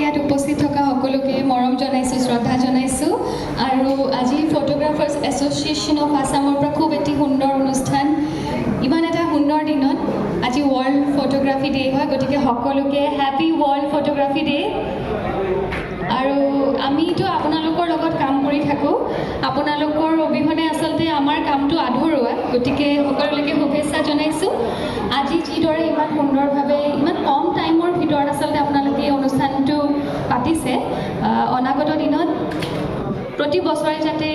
ইয়াত উপস্থিত থকা সকলোকে মৰম জনাইছোঁ, শ্ৰদ্ধা জনাইছোঁ। আৰু আজি ফটোগ্ৰাফাৰ্ছ এছ'চিয়েশ্যন অফ আছামৰ পৰা খুব এটি সুন্দৰ অনুষ্ঠান, ইমান এটা সুন্দৰ দিনত আজি ৱৰ্ল্ড ফটোগ্ৰাফী ডে হয়, গতিকে সকলোকে হেপী ৱৰ্ল্ড ফটোগ্ৰাফী ডে। আৰু আমিতো আপোনালোকৰ লগত কাম কৰি থাকোঁ, আপোনালোকৰ অবিহনে আচলতে আমাৰ কামটো আধৰুৱা, গতিকে সকলোলৈকে শুভেচ্ছা জনাইছোঁ। আজি যিদৰে ইমান সুন্দৰভাৱে ইমান কম টাইমৰ ভিতৰত আচলতে আপোনালোকে এই অনুষ্ঠানটো পাতিছে, অনাগত দিনত প্ৰতি বছৰে যাতে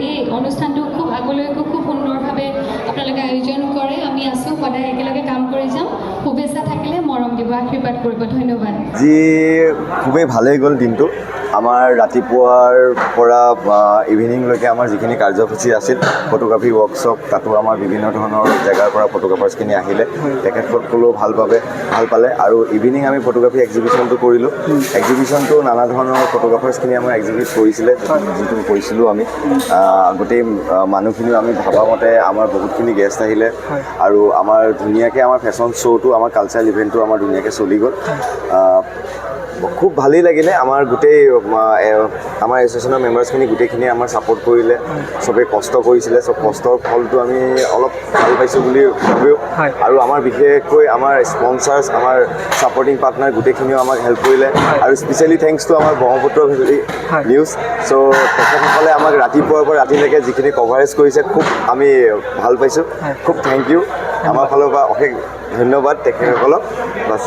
এই অনুষ্ঠানটো খুব আগলৈকো খুব সুন্দৰভাৱে আপোনালোকে আয়োজন কৰে, আমি আছোঁ, সদায় একেলগে কাম কৰি যাম। শুভেচ্ছা থাকিলে মৰম দিব, আশীৰ্বাদ কৰিব। ধন্যবাদ। যি খুবেই ভালেই গ'ল দিনটো। আমাৰ ৰাতিপুৱাৰ পৰা ইভিনিংলৈকে আমাৰ যিখিনি কাৰ্যসূচী আছিল, ফটোগ্ৰাফী ৱৰ্কশ্বপ, তাতো আমাৰ বিভিন্ন ধৰণৰ জেগাৰ পৰা ফটোগ্ৰাফাৰ্ছখিনি আহিলে, তেখেতসকলেও ভাল পালে। আৰু ইভিনিং আমি ফটোগ্ৰাফী এক্সিবিশ্যনটো কৰিলোঁ। এক্সিবিশ্যনটো নানা ধৰণৰ ফটোগ্ৰাফাৰ্ছখিনি আমাৰ এক্সিবিট কৰিছিলে, যিটো কৰিছিলোঁ আমি। গোটেই মানুহখিনিও আমি ভবামতে আমাৰ বহুতখিনি গেষ্ট আহিলে, আৰু আমাৰ ধুনীয়াকৈ আমাৰ ফেশ্বন শ্ব'টো, আমাৰ কালচাৰেল ইভেণ্টটো আমাৰ ধুনীয়াকৈ চলি গ'ল। খুব ভালেই লাগিলে। আমাৰ গোটেই আমাৰ এছ'চিয়েশ্যনৰ মেম্বাৰ্ছখিনি গোটেইখিনি আমাৰ ছাপোৰ্ট কৰিলে, চবেই কষ্ট কৰিছিলে, চব কষ্টৰ ফলটো আমি অলপ ভাল পাইছোঁ বুলি ভাবোঁ। আৰু আমাৰ বিশেষকৈ আমাৰ স্পনচাৰ্ছ, আমাৰ ছাপৰ্টিং পাৰ্টনাৰ গোটেইখিনিও আমাক হেল্প কৰিলে, আৰু স্পেচিয়েলি থেংকছ টু আমাৰ ব্ৰহ্মপুত্ৰ ভেলী নিউজ। চ' তেখেতসকলে আমাক ৰাতিপুৱাৰ পৰা ৰাতিলৈকে যিখিনি কভাৰেজ কৰিছে, খুব আমি ভাল পাইছোঁ। খুব থেংক ইউ। আমাৰ ফালৰ পৰা অশেষ ধন্যবাদ তেখেতসকলক। বাছ।